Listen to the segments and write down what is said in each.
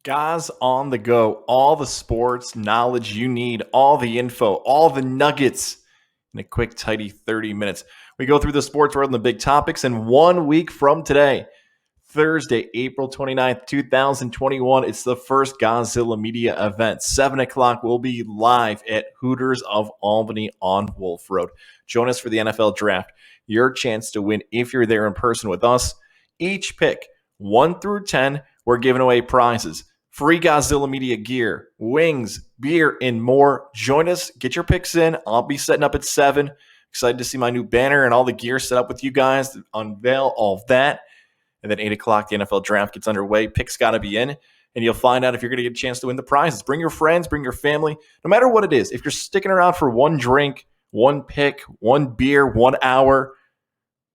Goz on the go. All the sports knowledge you need, all the info, all the nuggets in a quick, tidy 30 minutes. We go through the sports world and the big topics. And 1 week from today, Thursday, April 29th, 2021, it's the first Godzilla Media event. 7 o'clock, we'll be live at Hooters of Albany on Wolf Road. Join us for the NFL Draft. Your chance to win if you're there in person with us. Each pick, 1 through 10, we're giving away prizes. Free Godzilla Media gear, wings, beer, and more. Join us. Get your picks in. I'll be setting up at 7. Excited to see my new banner and all the gear set up with you guys to unveil all of that. And then 8 o'clock, the NFL Draft gets underway. Picks got to be in. And you'll find out if you're going to get a chance to win the prizes. Bring your friends. Bring your family. No matter what it is. If you're sticking around for one drink, one pick, one beer, 1 hour,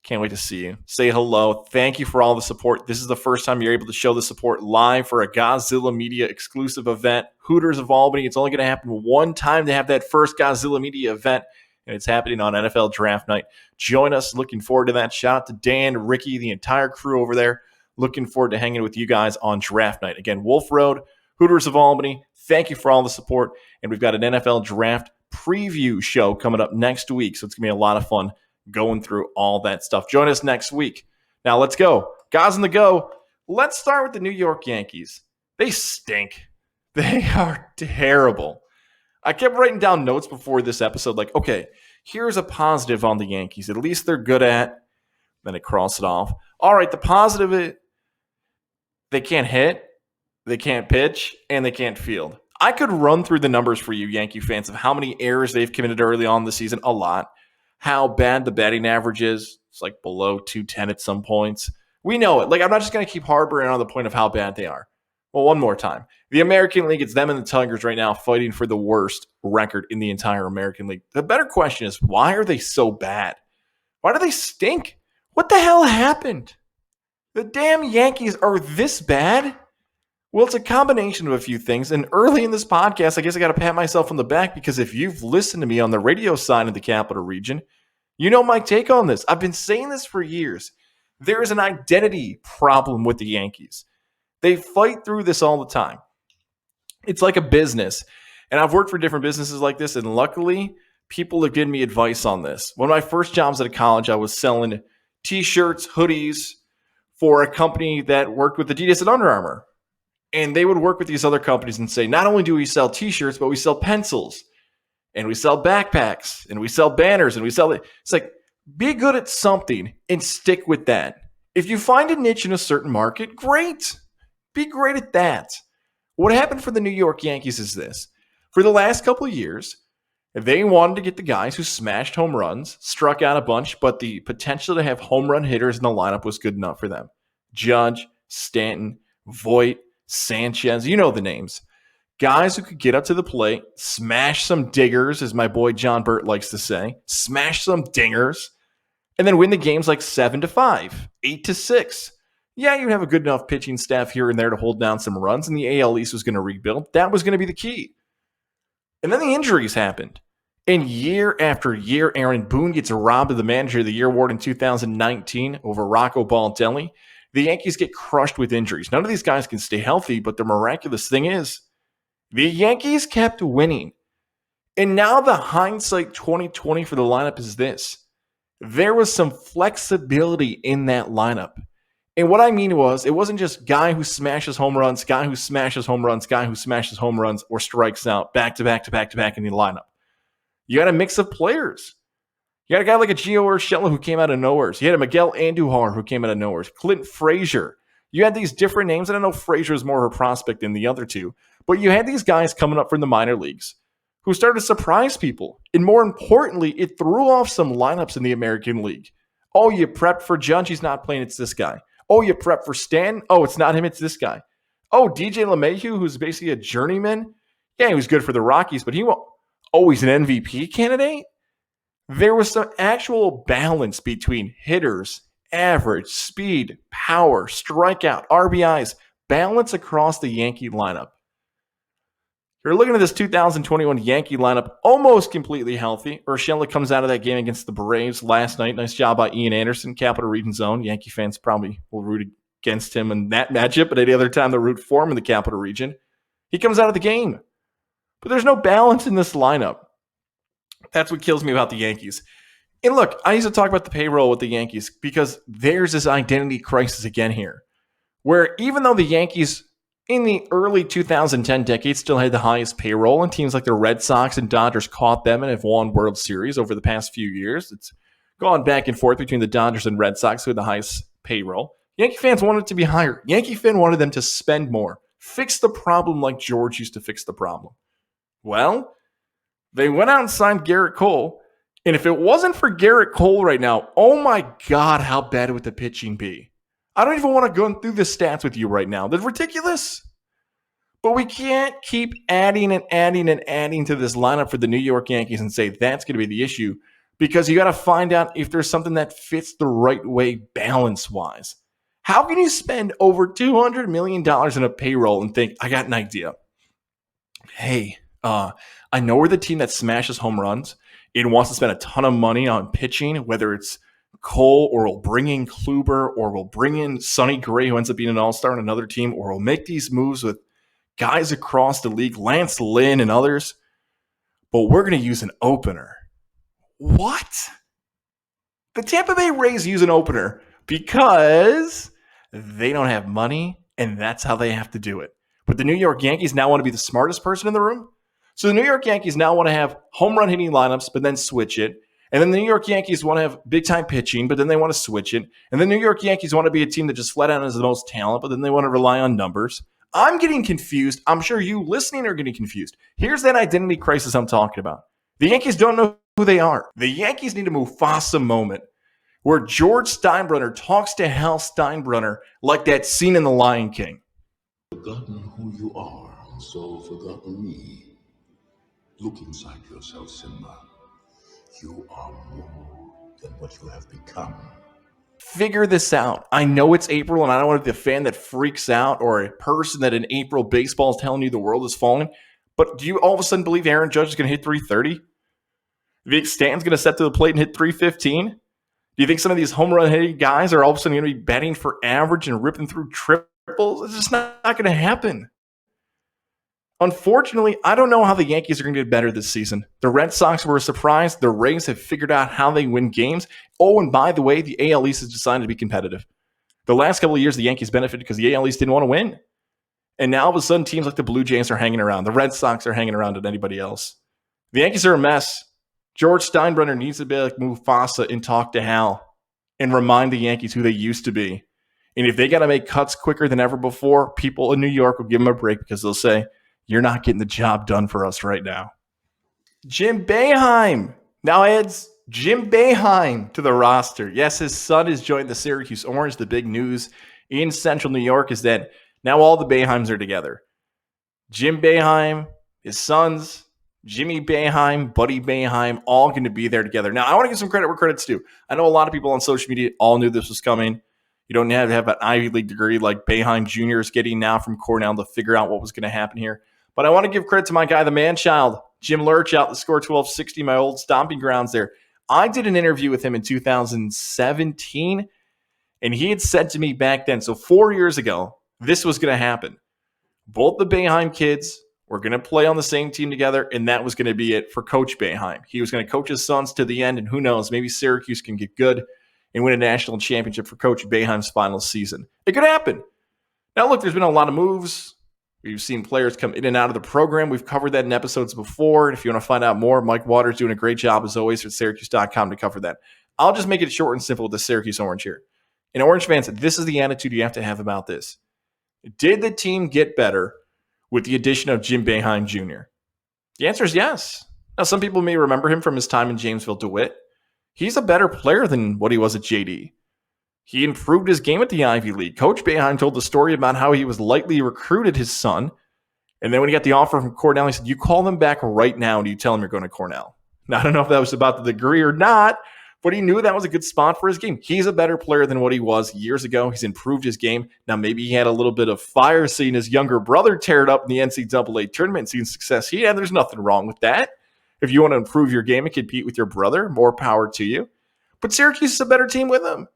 can't wait to see you. Say hello. Thank you for all the support. This is the first time you're able to show the support live for a Godzilla Media exclusive event. Hooters of Albany. It's only going to happen one time to have that first Godzilla Media event, and it's happening on NFL Draft Night. Join us. Looking forward to that. Shout out to Dan, Ricky, the entire crew over there. Looking forward to hanging with you guys on Draft Night. Again, Wolf Road, Hooters of Albany. Thank you for all the support, and we've got an NFL Draft preview show coming up next week, so it's going to be a lot of fun going through all that stuff. Join us next week. Now let's go. Goz On The Go. Let's start with the New York Yankees. They stink. They are terrible. I kept writing down notes before this episode like, okay, here's a positive on the Yankees. At least they're good at. Then I cross it off. All right, the positive is they can't hit, they can't pitch, and they can't field. I could run through the numbers for you, Yankee fans, of how many errors they've committed early on in the season. A lot. How bad the batting average is. It's like below 210 at some points. We know it. Like, I'm not just going to keep harboring on the point of how bad they are. Well, one more time. The American League, it's them and the Tigers right now fighting for the worst record in the entire American League. The better question is, why are they so bad? Why do they stink? What the hell happened? The damn Yankees are this bad? Well, it's a combination of a few things. And early in this podcast, I guess I got to pat myself on the back because if you've listened to me on the radio side of the capital region, you know my take on this. I've been saying this for years. There is an identity problem with the Yankees. They fight through this all the time. It's like a business. And I've worked for different businesses like this. And luckily, people have given me advice on this. One of my first jobs at college, I was selling T-shirts, hoodies for a company that worked with Adidas and Under Armour. And they would work with these other companies and say, not only do we sell T-shirts, but we sell pencils, and we sell backpacks, and we sell banners, and we sell it. It's like, be good at something and stick with that. If you find a niche in a certain market, great. Be great at that. What happened for the New York Yankees is this. For the last couple of years, they wanted to get the guys who smashed home runs, struck out a bunch, but the potential to have home run hitters in the lineup was good enough for them. Judge, Stanton, Voit, Sanchez, you know the names. Guys who could get up to the plate, smash some diggers, as my boy John Burt likes to say, smash some dingers, and then win the games like 7-5, 8-6. Yeah, you'd have a good enough pitching staff here and there to hold down some runs, and the AL East was going to rebuild. That was going to be the key. And then the injuries happened. And year after year, Aaron Boone gets robbed of the Manager of the Year award in 2019 over Rocco Baldelli. The Yankees get crushed with injuries. None of these guys can stay healthy, but the miraculous thing is the Yankees kept winning. And now the hindsight 2020 for the lineup is this. There was some flexibility in that lineup. And what I mean was, it wasn't just guy who smashes home runs, guy who smashes home runs, guy who smashes home runs or strikes out back to back to back to back in the lineup. You got a mix of players. You got a guy like a Gio Urshela who came out of nowhere. You had a Miguel Andujar who came out of nowhere. Clint Frazier. You had these different names. And I know Frazier is more of a prospect than the other two. But you had these guys coming up from the minor leagues who started to surprise people. And more importantly, it threw off some lineups in the American League. Oh, you prepped for Judge. He's not playing. It's this guy. Oh, you prepped for Stanton. Oh, it's not him. It's this guy. Oh, DJ LeMahieu, who's basically a journeyman. Yeah, he was good for the Rockies, but he won't. Oh, he's an MVP candidate? There was some actual balance between hitters, average, speed, power, strikeout, RBIs, balance across the Yankee lineup. You're looking at this 2021 Yankee lineup almost completely healthy. Urshela comes out of that game against the Braves last night. Nice job by Ian Anderson, Capital Region Zone. Yankee fans probably will root against him in that matchup, but any other time they root for him in the Capital Region, he comes out of the game. But there's no balance in this lineup. That's what kills me about the Yankees. And look, I used to talk about the payroll with the Yankees because there's this identity crisis again here, where even though the Yankees in the early 2010 decade still had the highest payroll, and teams like the Red Sox and Dodgers caught them and have won World Series over the past few years, it's gone back and forth between the Dodgers and Red Sox who had the highest payroll. Yankee fans wanted it to be higher. Yankee fan wanted them to spend more, fix the problem like George used to fix the problem. Well, they went out and signed Garrett Cole. And if it wasn't for Garrett Cole right now, oh my God, how bad would the pitching be? I don't even want to go through the stats with you right now. They're ridiculous. But we can't keep adding and adding and adding to this lineup for the New York Yankees and say that's going to be the issue, because you got to find out if there's something that fits the right way balance-wise. How can you spend over $200 million in a payroll and think, I got an idea? Hey, I know we're the team that smashes home runs. It wants to spend a ton of money on pitching, whether it's Cole or we'll bring in Kluber or we'll bring in Sonny Gray, who ends up being an all-star on another team, or we'll make these moves with guys across the league, Lance Lynn and others, but we're going to use an opener. What? The Tampa Bay Rays use an opener because they don't have money, and that's how they have to do it. But the New York Yankees now want to be the smartest person in the room. So the New York Yankees now want to have home run hitting lineups, but then switch it. And then the New York Yankees want to have big time pitching, but then they want to switch it. And the New York Yankees want to be a team that just flat out has the most talent, but then they want to rely on numbers. I'm getting confused. I'm sure you listening are getting confused. Here's that identity crisis I'm talking about. The Yankees don't know who they are. The Yankees need a Mufasa moment where George Steinbrenner talks to Hal Steinbrenner like that scene in The Lion King. Forgotten who you are, so forgotten me. Look inside yourself, Simba. You are more than what you have become. Figure this out. I know it's April, and I don't want to be a fan that freaks out or a person that in April baseball is telling you the world is falling. But do you all of a sudden believe Aaron Judge is going to hit 330? Do you think Stanton's going to step to the plate and hit 315? Do you think some of these home run hitting guys are all of a sudden going to be batting for average and ripping through triples? It's just not going to happen. Unfortunately, I don't know how the Yankees are going to get better this season. The Red Sox were a surprise. The Rays have figured out how they win games. Oh, and by the way, the AL East has decided to be competitive. The last couple of years, the Yankees benefited because the AL East didn't want to win. And now all of a sudden, teams like the Blue Jays are hanging around. The Red Sox are hanging around than anybody else. The Yankees are a mess. George Steinbrenner needs to be like Mufasa and talk to Hal and remind the Yankees who they used to be. And if they got to make cuts quicker than ever before, people in New York will give them a break because they'll say, you're not getting the job done for us right now. Jim Boeheim now adds Jim Boeheim to the roster. Yes, his son has joined the Syracuse Orange. The big news in Central New York is that now all the Boeheims are together. Jim Boeheim, his sons, Jimmy Boeheim, Buddy Boeheim, all going to be there together. Now, I want to give some credit where credit's due. I know a lot of people on social media all knew this was coming. You don't have to have an Ivy League degree like Boeheim Jr. is getting now from Cornell to figure out what was going to happen here. But I want to give credit to my guy, the man-child, Jim Lurch, out the Score 1260, my old stomping grounds there. I did an interview with him in 2017, and he had said to me back then, so 4 years ago, this was going to happen. Both the Boeheim kids were going to play on the same team together, and that was going to be it for Coach Boeheim. He was going to coach his sons to the end, and who knows, maybe Syracuse can get good and win a national championship for Coach Boeheim's final season. It could happen. Now, look, there's been a lot of moves. We've seen players come in and out of the program. We've covered that in episodes before. And if you want to find out more, Mike Waters doing a great job, as always, at Syracuse.com to cover that. I'll just make it short and simple with the Syracuse Orange here. And Orange fans, this is the attitude you have to have about this. Did the team get better with the addition of Jim Boeheim Jr.? The answer is yes. Now, some people may remember him from his time in Jamesville DeWitt. He's a better player than what he was at JD. He improved his game at the Ivy League. Coach Boeheim told the story about how he was lightly recruited his son. And then when he got the offer from Cornell, he said, you call them back right now and you tell them you're going to Cornell. Now, I don't know if that was about the degree or not, but he knew that was a good spot for his game. He's a better player than what he was years ago. He's improved his game. Now, maybe he had a little bit of fire seeing his younger brother tear it up in the NCAA tournament and seeing success he had. There's nothing wrong with that. If you want to improve your game and compete with your brother, more power to you. But Syracuse is a better team with him.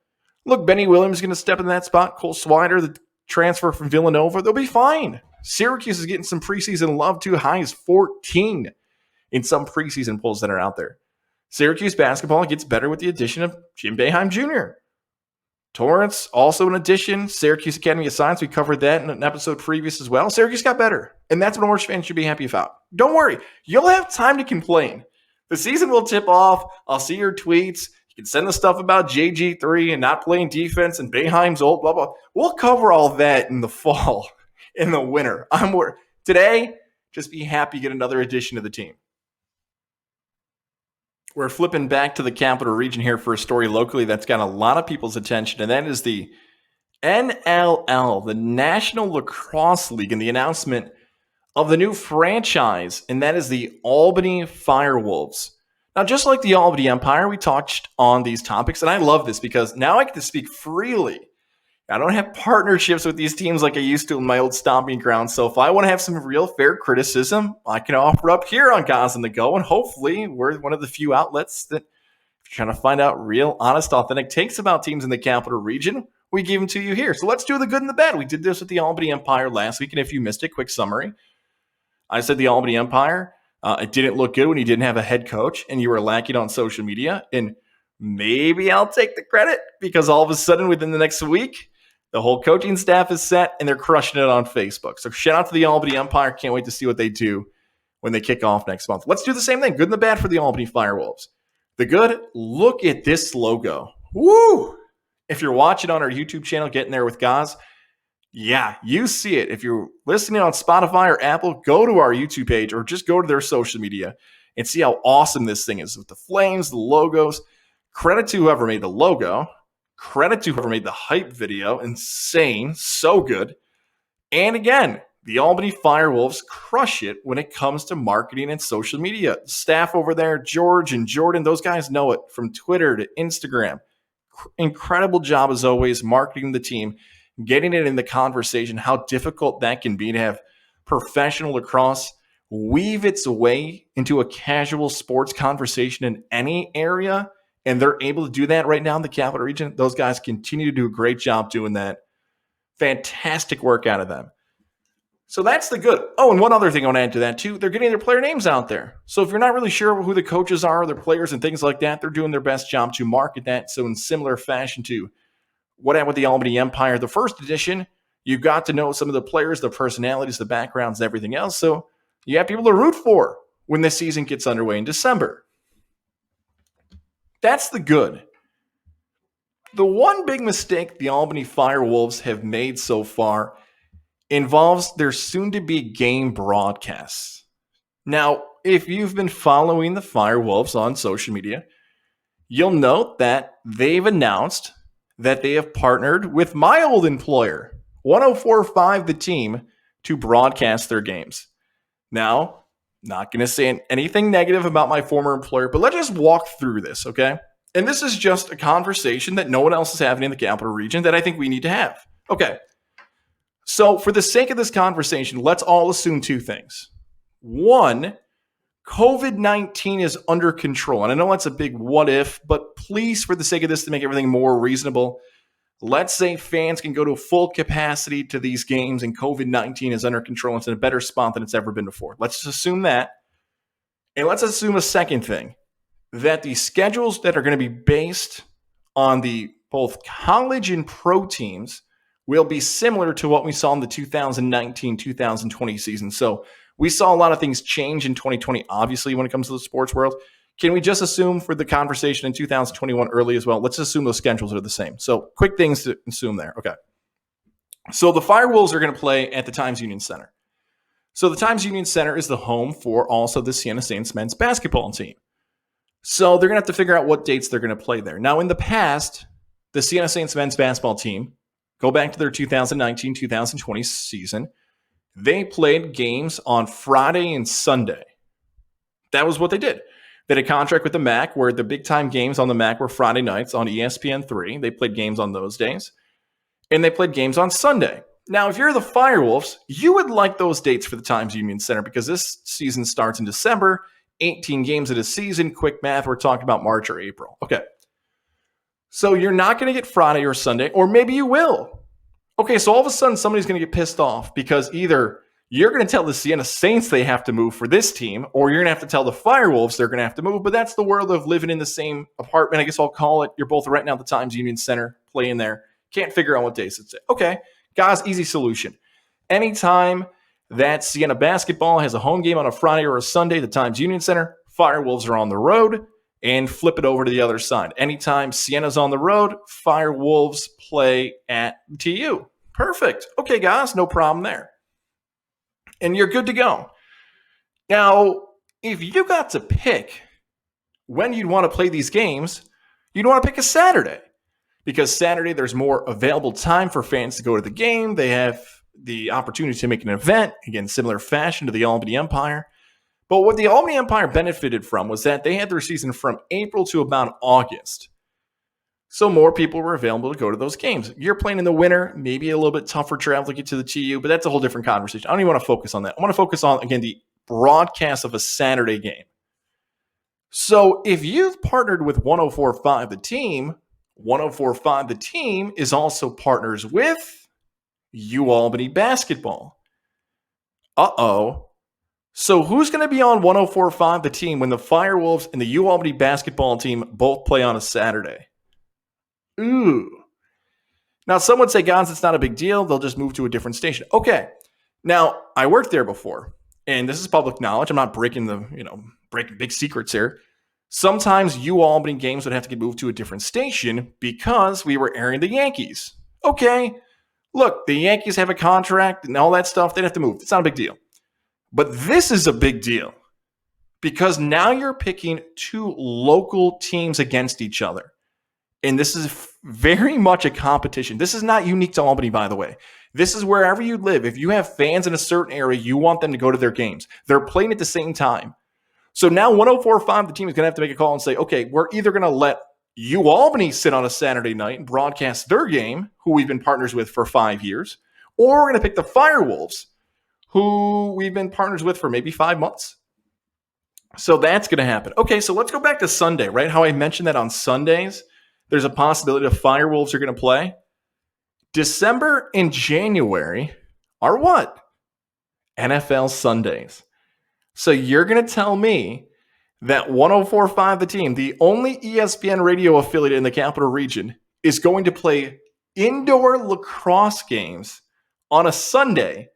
Look, Benny Williams is going to step in that spot. Cole Swider, the transfer from Villanova, they'll be fine. Syracuse is getting some preseason love too. High as 14 in some preseason polls that are out there. Syracuse basketball gets better with the addition of Jim Boeheim Jr. Torrance, also an addition. Syracuse Academy of Science, we covered that in an episode previous as well. Syracuse got better, and that's what Orange fans should be happy about. Don't worry, you'll have time to complain. The season will tip off. I'll see your tweets. You can send the stuff about JG3 and not playing defense and Boeheim's old, blah, blah. We'll cover all that in the fall, in the winter. Today, just be happy to get another addition to the team. We're flipping back to the Capital Region here for a story locally that's got a lot of people's attention, and that is the NLL, the National Lacrosse League, and the announcement of the new franchise, and that is the Albany FireWolves. Now, just like the Albany Empire, we touched on these topics, and I love this because now I get to speak freely. I don't have partnerships with these teams like I used to in my old stomping ground. So if I want to have some real fair criticism, I can offer up here on Goz On The Go. And hopefully we're one of the few outlets that, if you're trying to find out real, honest, authentic takes about teams in the Capital Region, we give them to you here. So let's do the good and the bad. We did this with the Albany Empire last week. And if you missed it, quick summary. I said the Albany Empire, it didn't look good when you didn't have a head coach and you were lacking on social media. And maybe I'll take the credit because all of a sudden within the next week, the whole coaching staff is set, and they're crushing it on Facebook. So shout out to the Albany Empire. Can't wait to see what they do when they kick off next month. Let's do the same thing. Good and the bad for the Albany FireWolves. The good, look at this logo. Woo! If you're watching on our YouTube channel, Getting There with Goz, yeah, you see it. If you're listening on Spotify or Apple, go to our YouTube page or just go to their social media and see how awesome this thing is with the flames, the logos. Credit to whoever made the logo. Credit to whoever made the hype video. Insane. So good. And again, the Albany FireWolves crush it when it comes to marketing and social media. Staff over there, George and Jordan, those guys know it from Twitter to Instagram. Incredible job as always marketing the team, getting it in the conversation, how difficult that can be to have professional lacrosse weave its way into a casual sports conversation in any area. And they're able to do that right now in the Capital Region. Those guys continue to do a great job doing that. Fantastic work out of them. So that's the good. Oh, and one other thing I want to add to that too. They're getting their player names out there. So if you're not really sure who the coaches are, their players and things like that, they're doing their best job to market that. So in similar fashion to what happened with the Albany Empire, the first edition, you got to know some of the players, the personalities, the backgrounds, everything else. So you have people to root for when the season gets underway in December. That's the good. The one big mistake the Albany FireWolves have made so far involves their soon-to-be game broadcasts. Now, if you've been following the FireWolves on social media, you'll note that they've announced that they have partnered with my old employer, 104.5 The Team, to broadcast their games. Now, not going to say anything negative about my former employer, but let's just walk through this, okay? And this is just a conversation that no one else is having in the Capital Region that I think we need to have. Okay. So for the sake of this conversation, let's all assume two things. One, COVID-19 is under control. And I know that's a big what if, but please, for the sake of this, to make everything more reasonable, let's say fans can go to full capacity to these games and COVID-19 is under control. It's in a better spot than it's ever been before. Let's just assume that. And let's assume a second thing, that the schedules that are going to be based on the both college and pro teams will be similar to what we saw in the 2019-2020 season. So we saw a lot of things change in 2020, obviously, when it comes to the sports world. Can we just assume for the conversation in 2021 early as well? Let's assume those schedules are the same. So quick things to assume there. Okay. So the FireWolves are going to play at the Times Union Center. So the Times Union Center is the home for also the Siena Saints men's basketball team. So they're going to have to figure out what dates they're going to play there. Now, in the past, the Siena Saints men's basketball team, go back to their 2019-2020 season, they played games on Friday and Sunday. That was what they did. They had a contract with the MAC where the big-time games on the MAC were Friday nights on ESPN3. They played games on those days. And they played games on Sunday. Now, if you're the FireWolves, you would like those dates for the Times Union Center because this season starts in December, 18 games of the season. Quick math, we're talking about March or April. Okay. So you're not going to get Friday or Sunday, or maybe you will. Okay, so all of a sudden somebody's going to get pissed off because either you're going to tell the Siena Saints they have to move for this team, or you're going to have to tell the FireWolves they're going to have to move. But that's the world of living in the same apartment. I guess I'll call it. You're both renting out the Times Union Center, playing there. Can't figure out what days it's at. Okay, guys, easy solution. Anytime that Siena basketball has a home game on a Friday or a Sunday, the Times Union Center, FireWolves are on the road, and flip it over to the other side. Anytime Siena's on the road, FireWolves play at TU. Perfect. Okay, guys, no problem there. And you're good to go. Now, if you got to pick when you'd want to play these games, you'd want to pick a Saturday. Because Saturday, there's more available time for fans to go to the game. They have the opportunity to make an event, again, similar fashion to the Albany Empire. But what the Albany Empire benefited from was that they had their season from April to about August. So more people were available to go to those games. You're playing in the winter, maybe a little bit tougher travel to get to the TU, but that's a whole different conversation. I don't even want to focus on that. I want to focus on, again, the broadcast of a Saturday game. So if you've partnered with 104.5 The Team, 104.5 The Team is also partners with UAlbany Basketball. Uh-oh. So who's going to be on 104.5 The Team when the FireWolves and the UAlbany basketball team both play on a Saturday? Ooh. Now, some would say, Gons, it's not a big deal. They'll just move to a different station. Okay. Now, I worked there before, and this is public knowledge. I'm not breaking big secrets here. Sometimes UAlbany games would have to get moved to a different station because we were airing the Yankees. Okay. Look, the Yankees have a contract and all that stuff. They'd have to move. It's not a big deal. But this is a big deal because now you're picking two local teams against each other. And this is very much a competition. This is not unique to Albany, by the way. This is wherever you live. If you have fans in a certain area, you want them to go to their games. They're playing at the same time. So now 104.5, the team is going to have to make a call and say, okay, we're either going to let UAlbany sit on a Saturday night and broadcast their game, who we've been partners with for 5 years, or we're going to pick the FireWolves, who we've been partners with for maybe 5 months. So that's going to happen. Okay, so let's go back to Sunday, right? How I mentioned that on Sundays, there's a possibility the FireWolves are going to play. December and January are what? NFL Sundays. So you're going to tell me that 104.5 The Team, the only ESPN radio affiliate in the Capital Region, is going to play indoor lacrosse games on a Sunday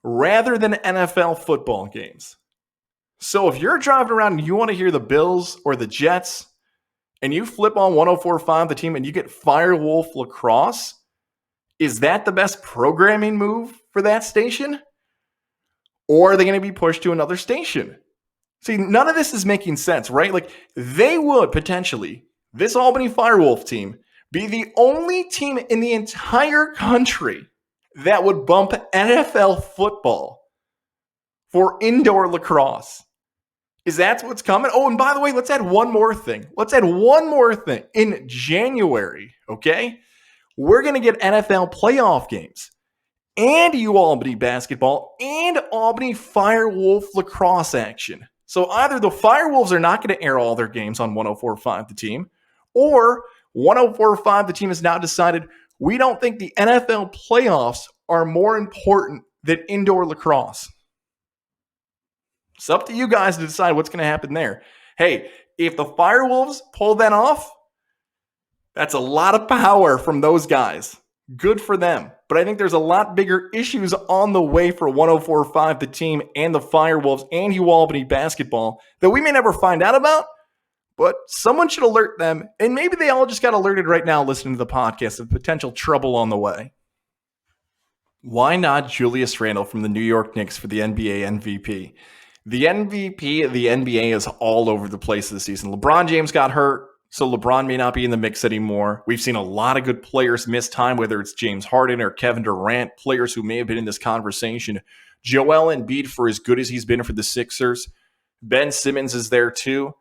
rather than NFL football games. So if you're driving around and you want to hear the Bills or the Jets, and you flip on 104.5 The Team and you get Firewolf Lacrosse, is that the best programming move for that station? Or are they going to be pushed to another station? See, none of this is making sense, right? Like, they would potentially, this Albany FireWolf team, be the only team in the entire country that would bump NFL football for indoor lacrosse. Is that what's coming? Oh, and by the way, let's add one more thing. In January, okay? We're going to get NFL playoff games and UAlbany basketball and Albany FireWolf lacrosse action. So either the FireWolves are not going to air all their games on 104.5 The Team, or 104.5 The Team has now decided we don't think the NFL playoffs are more important than indoor lacrosse. It's up to you guys to decide what's going to happen there. Hey, if the FireWolves pull that off, that's a lot of power from those guys. Good for them. But I think there's a lot bigger issues on the way for 104.5 The Team and the FireWolves and UAlbany basketball that we may never find out about, but someone should alert them. And maybe they all just got alerted right now listening to the podcast of potential trouble on the way. Why not Julius Randle from the New York Knicks for the NBA MVP? The MVP of the NBA is all over the place this season. LeBron James got hurt, so LeBron may not be in the mix anymore. We've seen a lot of good players miss time, whether it's James Harden or Kevin Durant, players who may have been in this conversation. Joel Embiid, for as good as he's been for the Sixers. Ben Simmons is there too.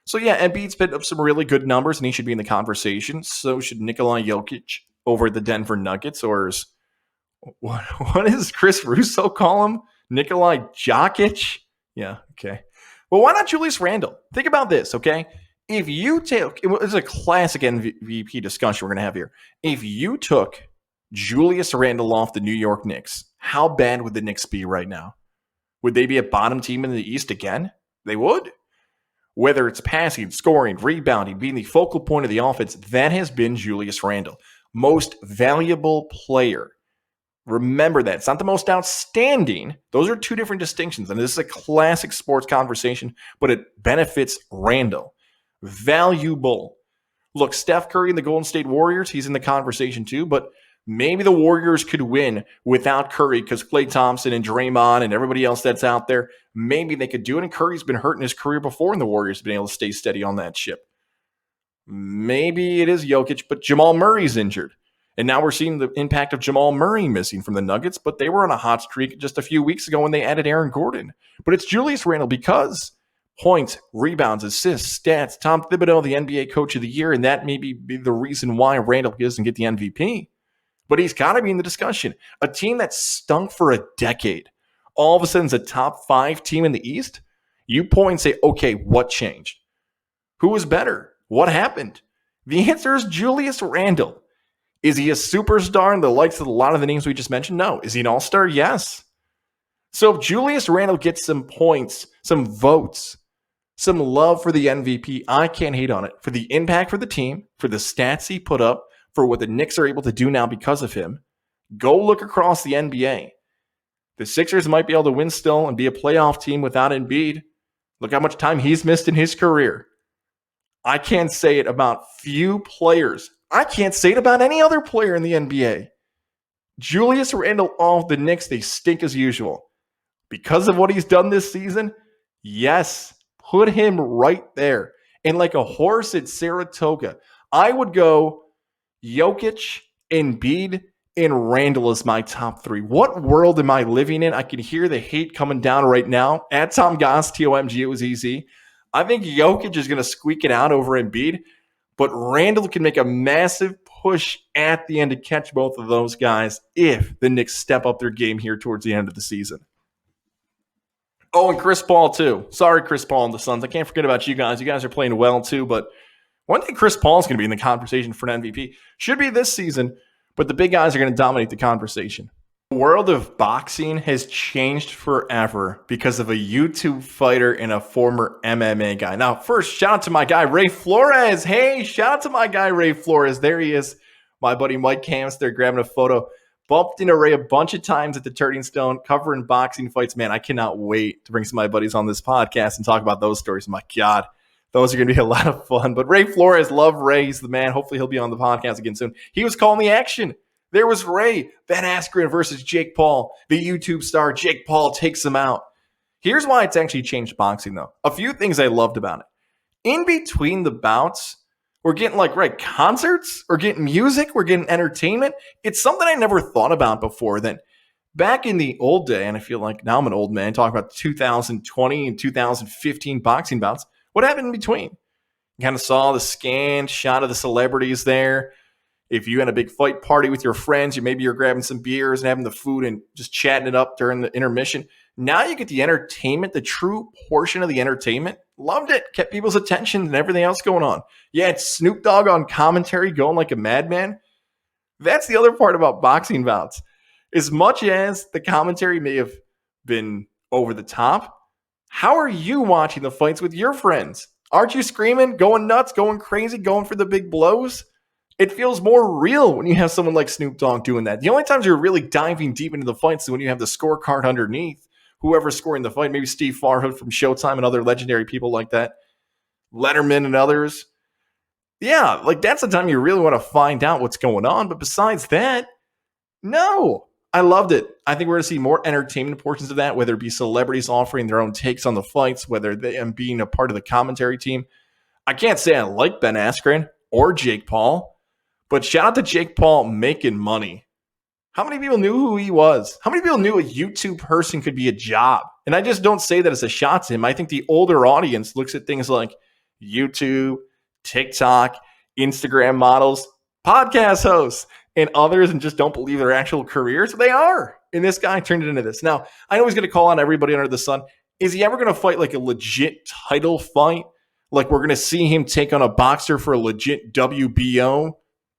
So yeah, Embiid's put up some really good numbers, and he should be in the conversation. So should Nikola Jokic over the Denver Nuggets, or is, what does Chris Russo call him? Nikolai Jokic? Yeah, okay. Well, why not Julius Randle? Think about this, okay? If you take, it's a classic MVP discussion we're going to have here. If you took Julius Randle off the New York Knicks, how bad would the Knicks be right now? Would they be a bottom team in the East again? They would. Whether it's passing, scoring, rebounding, being the focal point of the offense, that has been Julius Randle. Most valuable player. Remember that. It's not the most outstanding. Those are two different distinctions. And this is a classic sports conversation, but it benefits Randle. Valuable. Look, Steph Curry and the Golden State Warriors, he's in the conversation too, but maybe the Warriors could win without Curry because Klay Thompson and Draymond and everybody else that's out there, maybe they could do it. And Curry's been hurt in his career before, and the Warriors have been able to stay steady on that ship. Maybe it is Jokic, but Jamal Murray's injured. And now we're seeing the impact of Jamal Murray missing from the Nuggets, but they were on a hot streak just a few weeks ago when they added Aaron Gordon. But it's Julius Randle because points, rebounds, assists, stats, Tom Thibodeau, the NBA Coach of the Year, and that may be the reason why Randle doesn't get the MVP. But he's got to be in the discussion. A team that stunk for a decade, all of a sudden is a top 5 team in the East. You point and say, okay, what changed? Who was better? What happened? The answer is Julius Randle. Is he a superstar in the likes of a lot of the names we just mentioned? No. Is he an all-star? Yes. So if Julius Randle gets some points, some votes, some love for the MVP, I can't hate on it. For the impact for the team, for the stats he put up, for what the Knicks are able to do now because of him, go look across the NBA. The Sixers might be able to win still and be a playoff team without Embiid. Look how much time he's missed in his career. I can't say it about few players. I can't say it about any other player in the NBA. Julius Randle off the Knicks, they stink as usual. Because of what he's done this season, yes, put him right there. And like a horse at Saratoga, I would go Jokic, Embiid, and Randle as my top 3. What world am I living in? I can hear the hate coming down right now. At Tom Goss, TOMG, it was easy. I think Jokic is going to squeak it out over Embiid, but Randle can make a massive push at the end to catch both of those guys if the Knicks step up their game here towards the end of the season. Oh, and Chris Paul, too. Sorry, Chris Paul and the Suns. I can't forget about you guys. You guys are playing well, too, but one thing Chris Paul is going to be in the conversation for an MVP. Should be this season, but the big guys are going to dominate the conversation. The world of boxing has changed forever because of a YouTube fighter and a former MMA guy. Now, first, shout out to my guy, Ray Flores. Hey, shout out to my guy, Ray Flores. There he is. My buddy Mike Camps there grabbing a photo. Bumped into Ray a bunch of times at the Turning Stone, covering boxing fights. Man, I cannot wait to bring some of my buddies on this podcast and talk about those stories. My God, those are going to be a lot of fun. But Ray Flores, love Ray. He's the man. Hopefully he'll be on the podcast again soon. He was calling the action. There was Ray, Ben Askren versus Jake Paul. The YouTube star Jake Paul takes him out. Here's why it's actually changed boxing, though. A few things I loved about it. In between the bouts, we're getting concerts, we're getting music, we're getting entertainment. It's something I never thought about before. That back in the old day, and I feel like now I'm an old man, talking about 2020 and 2015 boxing bouts. What happened in between? You kind of saw the scanned shot of the celebrities there. If you had a big fight party with your friends, maybe you're grabbing some beers and having the food and just chatting it up during the intermission. Now you get the entertainment, the true portion of the entertainment. Loved it. Kept people's attention and everything else going on. Yeah, it's Snoop Dogg on commentary going like a madman. That's the other part about boxing bouts. As much as the commentary may have been over the top, how are you watching the fights with your friends? Aren't you screaming, going nuts, going crazy, going for the big blows? It feels more real when you have someone like Snoop Dogg doing that. The only times you're really diving deep into the fights is when you have the scorecard underneath. Whoever's scoring the fight, maybe Steve Farhood from Showtime and other legendary people like that. Letterman and others. Yeah, that's the time you really want to find out what's going on. But besides that, no. I loved it. I think we're going to see more entertainment portions of that, whether it be celebrities offering their own takes on the fights, whether they am being a part of the commentary team. I can't say I like Ben Askren or Jake Paul, but shout out to Jake Paul making money. How many people knew who he was? How many people knew a YouTube person could be a job? And I just don't say that as a shot to him. I think the older audience looks at things like YouTube, TikTok, Instagram models, podcast hosts, and others and just don't believe their actual careers. They are. And this guy turned it into this. Now, I know he's going to call on everybody under the sun. Is he ever going to fight like a legit title fight? Like we're going to see him take on a boxer for a legit WBO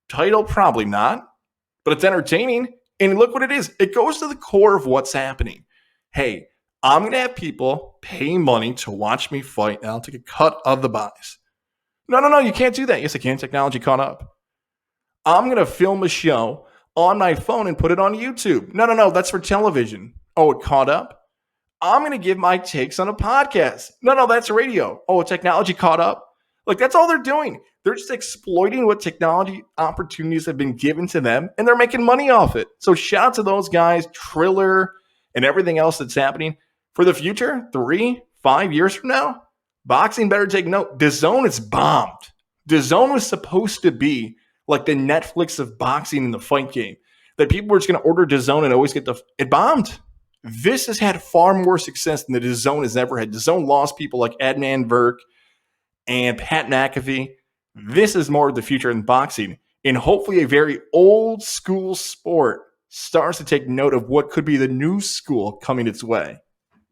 title? Probably not, but it's entertaining. And look what it is. It goes to the core of what's happening. Hey, I'm going to have people pay money to watch me fight, and I'll take a cut of the buys. No, you can't do that. Yes, I can. Technology caught up. I'm going to film a show on my phone and put it on YouTube. No, that's for television. Oh, it caught up? I'm going to give my takes on a podcast. No, that's radio. Oh, technology caught up? Like, that's all they're doing. They're just exploiting what technology opportunities have been given to them, and they're making money off it. So shout out to those guys, Triller, and everything else that's happening. For the future, 3-5 years from now, boxing better take note. DAZN is bombed. DAZN was supposed to be like the Netflix of boxing in the fight game. That people were just going to order DAZN and always get it bombed. This has had far more success than the DAZN has ever had. DAZN lost people like Adnan Virk and Pat McAfee. This is more of the future in boxing. And hopefully a very old school sport starts to take note of what could be the new school coming its way.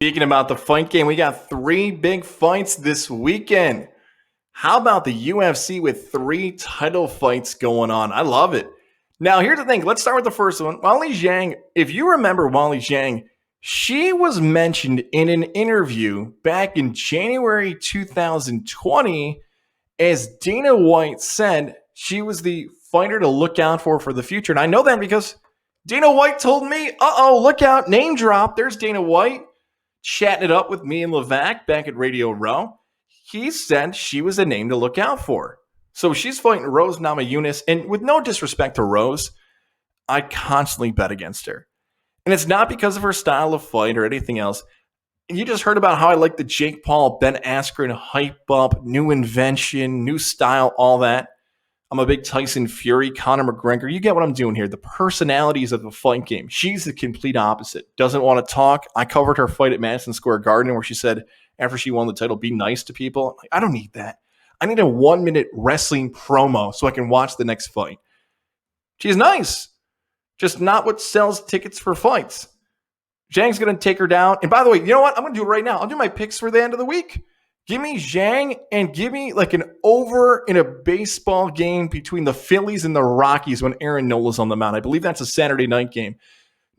Speaking about the fight game, we got 3 big fights this weekend. How about the UFC with 3 title fights going on? I love it. Now, here's the thing. Let's start with the first one. Weili Zhang, if you remember Weili Zhang, she was mentioned in an interview back in January 2020 as Dana White said she was the fighter to look out for the future. And I know that because Dana White told me, look out, name drop. There's Dana White chatting it up with me and Levac back at Radio Row. He said she was a name to look out for. So she's fighting Rose Namajunas. And with no disrespect to Rose, I constantly bet against her. And it's not because of her style of fight or anything else. You just heard about how I like the Jake Paul, Ben Askren hype up, new invention, new style, all that. I'm a big Tyson Fury, Conor McGregor. You get what I'm doing here. The personalities of the fight game. She's the complete opposite. Doesn't want to talk. I covered her fight at Madison Square Garden where she said after she won the title, be nice to people. I don't need that. I need a 1-minute wrestling promo so I can watch the next fight. She's nice. Just not what sells tickets for fights. Zhang's going to take her down. And by the way, you know what? I'm going to do it right now. I'll do my picks for the end of the week. Give me Zhang and give me like an over in a baseball game between the Phillies and the Rockies when Aaron Nola's on the mound. I believe that's a Saturday night game.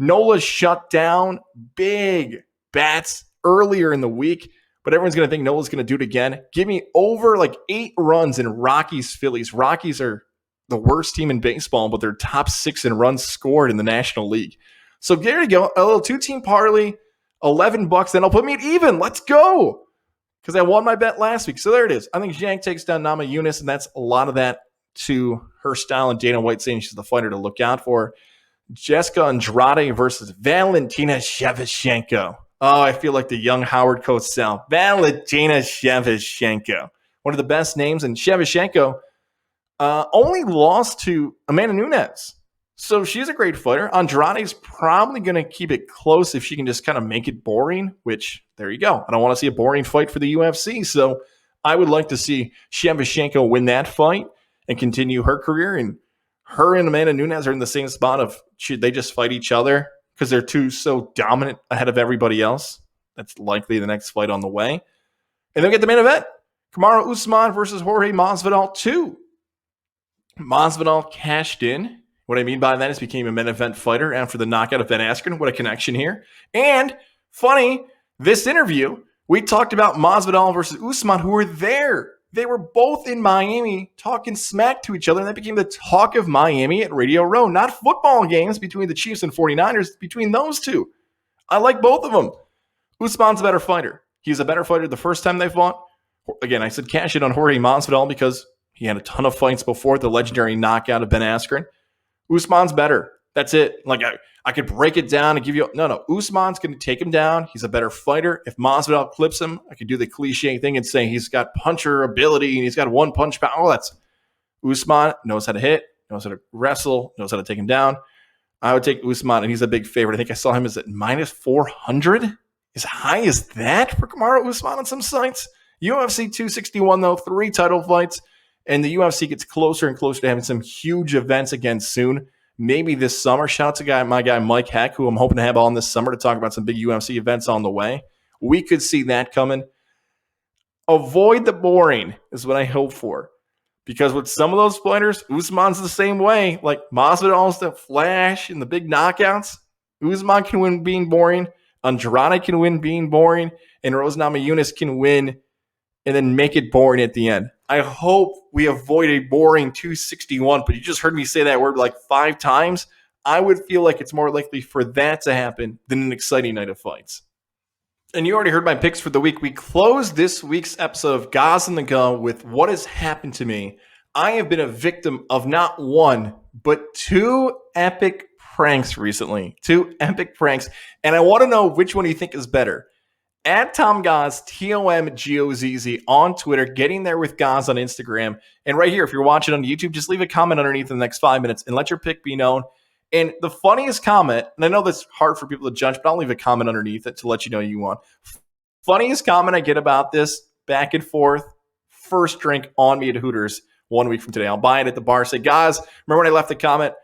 Nola shut down big bats earlier in the week, but everyone's going to think Nola's going to do it again. Give me over like 8 runs in Rockies-Phillies. Rockies are the worst team in baseball, but they're top 6 in runs scored in the National League. So there you go. A little 2-team parlay, $11. Then I'll put me at even. Let's go. Because I won my bet last week. So there it is. I think Zhang takes down Namajunas, and that's a lot of that to her style. And Dana White saying she's the fighter to look out for. Jessica Andrade versus Valentina Shevchenko. Oh, I feel like the young Howard Cosell. Valentina Shevchenko. One of the best names. And Shevchenko only lost to Amanda Nunes. So she's a great fighter. Andrade's probably going to keep it close if she can just kind of make it boring, which, there you go. I don't want to see a boring fight for the UFC. So I would like to see Shevchenko win that fight and continue her career. And her and Amanda Nunes are in the same spot of should they just fight each other because they're two so dominant ahead of everybody else. That's likely the next fight on the way. And then we get the main event. Kamaru Usman versus Jorge Masvidal 2. Masvidal cashed in. What I mean by that is became a main event fighter after the knockout of Ben Askren. What a connection here. And funny, this interview, we talked about Masvidal versus Usman, who were there. They were both in Miami talking smack to each other, and that became the talk of Miami at Radio Row. Not football games between the Chiefs and 49ers, between those two. I like both of them. Usman's a better fighter. He's a better fighter the first time they fought. Again, I said cash in on Jorge Masvidal because he had a ton of fights before the legendary knockout of Ben Askren. Usman's better. That's it. Like I could break it down and give you no. Usman's going to take him down. He's a better fighter. If Masvidal clips him, I could do the cliche thing and say he's got puncher ability and he's got one punch power. Oh, that's Usman knows how to hit, knows how to wrestle, knows how to take him down. I would take Usman, and he's a big favorite. I think I saw him as at minus 400. As high as that for Kamaru Usman on some sites. UFC 261 though, 3 title fights. And the UFC gets closer and closer to having some huge events again soon. Maybe this summer. Shout out to my guy Mike Heck, who I'm hoping to have on this summer to talk about some big UFC events on the way. We could see that coming. Avoid the boring is what I hope for. Because with some of those fighters, Usman's the same way. Like Masvidal's the flash and the big knockouts. Usman can win being boring. Andrade can win being boring. And Rose Namajunas can win and then make it boring at the end. I hope we avoid a boring 261, but you just heard me say that word like 5 times. I would feel like it's more likely for that to happen than an exciting night of fights. And you already heard my picks for the week. We closed this week's episode of Goz On The Go with what has happened to me. I have been a victim of not one, but 2 epic pranks recently. 2 epic pranks. And I want to know which one you think is better. At Tom Goz, TOMGOZZ on Twitter, getting there with Goz on Instagram. And right here, if you're watching on YouTube, just leave a comment underneath in the next 5 minutes and let your pick be known. And the funniest comment, and I know that's hard for people to judge, but I'll leave a comment underneath it to let you know you won. Funniest comment I get about this, back and forth, first drink on me at Hooters 1 week from today. I'll buy it at the bar, say, guys, remember when I left the comment?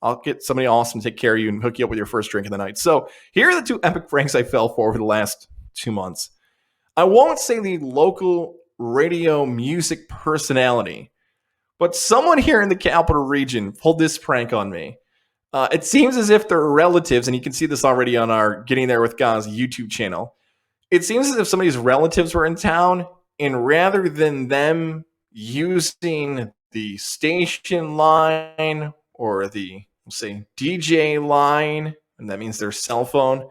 I'll get somebody awesome to take care of you and hook you up with your first drink of the night. So here are the 2 epic pranks I fell for over the last 2 months. I won't say the local radio music personality, but someone here in the capital region pulled this prank on me. It seems as if they're relatives, and you can see this already on our Getting There with Goz YouTube channel. It seems as if somebody's relatives were in town, and rather than them using the station line or the, let's say, DJ line, and that means their cell phone,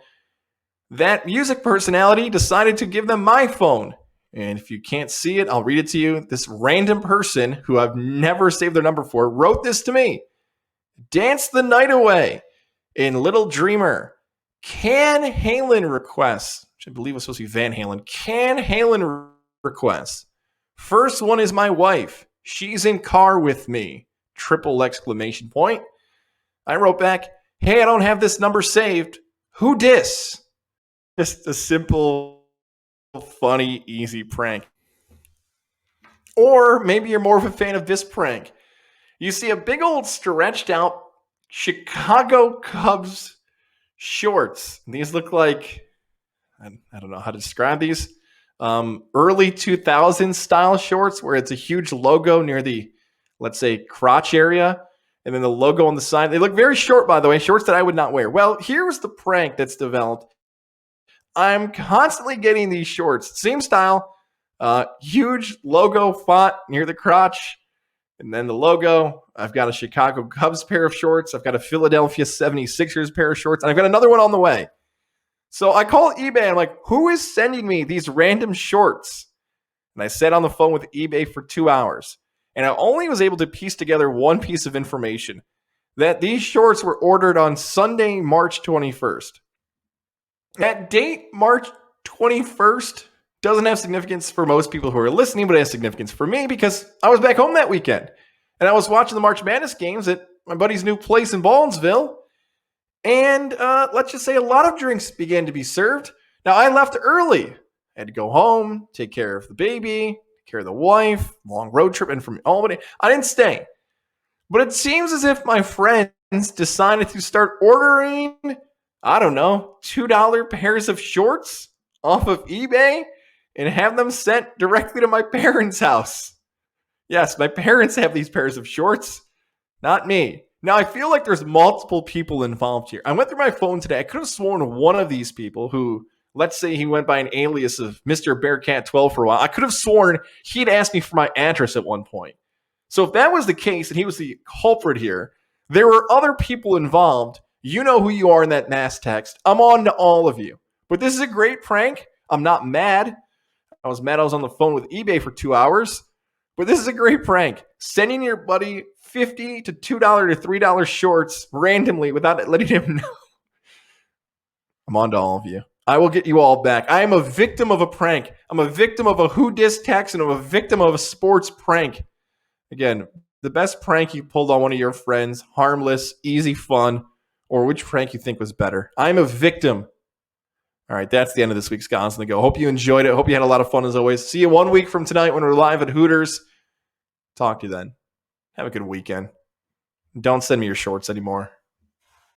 that music personality decided to give them my phone. And if you can't see it, I'll read it to you. This random person who I've never saved their number for wrote this to me. Dance the night away in Little Dreamer. Can Halen requests, which I believe was supposed to be Van Halen. Can Halen requests. First one is my wife. She's in car with me. Triple exclamation point. I wrote back, hey, I don't have this number saved. Who dis? Just a simple, funny, easy prank. Or maybe you're more of a fan of this prank. You see a big old stretched out Chicago Cubs shorts. These look like, I don't know how to describe these, early 2000s style shorts where it's a huge logo near the, let's say, crotch area. And then the logo on the side. They look very short, by the way, shorts that I would not wear. Well, here's the prank that's developed. I'm constantly getting these shorts. Same style, huge logo font near the crotch. And then the logo, I've got a Chicago Cubs pair of shorts. I've got a Philadelphia 76ers pair of shorts. And I've got another one on the way. So I call eBay. I'm like, who is sending me these random shorts? And I sat on the phone with eBay for 2 hours. And I only was able to piece together one piece of information. That these shorts were ordered on Sunday, March 21st. That date, March 21st, doesn't have significance for most people who are listening, but it has significance for me because I was back home that weekend. And I was watching the March Madness games at my buddy's new place in Baldwinsville. And let's just say a lot of drinks began to be served. Now, I left early. I had to go home, take care of the baby, take care of the wife, long road trip, and from Albany. I didn't stay. But it seems as if my friends decided to start ordering, I don't know, $2 pairs of shorts off of eBay and have them sent directly to my parents' house. Yes, my parents have these pairs of shorts, not me. Now, I feel like there's multiple people involved here. I went through my phone today. I could have sworn one of these people who, let's say he went by an alias of Mr. Bearcat 12 for a while. I could have sworn he'd asked me for my address at one point. So if that was the case and he was the culprit here, there were other people involved. You know who you are in that mass text. I'm on to all of you. But this is a great prank. I'm not mad. I was mad I was on the phone with eBay for 2 hours. But this is a great prank. Sending your buddy $50 to $2 to $3 shorts randomly without letting him know. I'm on to all of you. I will get you all back. I am a victim of a prank. I'm a victim of a who dis text, and I'm a victim of a sports prank. Again, the best prank you pulled on one of your friends, harmless, easy fun, or which prank you think was better. I'm a victim. All right, that's the end of this week's Goz On The Go. Hope you enjoyed it. Hope you had a lot of fun as always. See you 1 week from tonight when we're live at Hooters. Talk to you then. Have a good weekend. Don't send me your shorts anymore.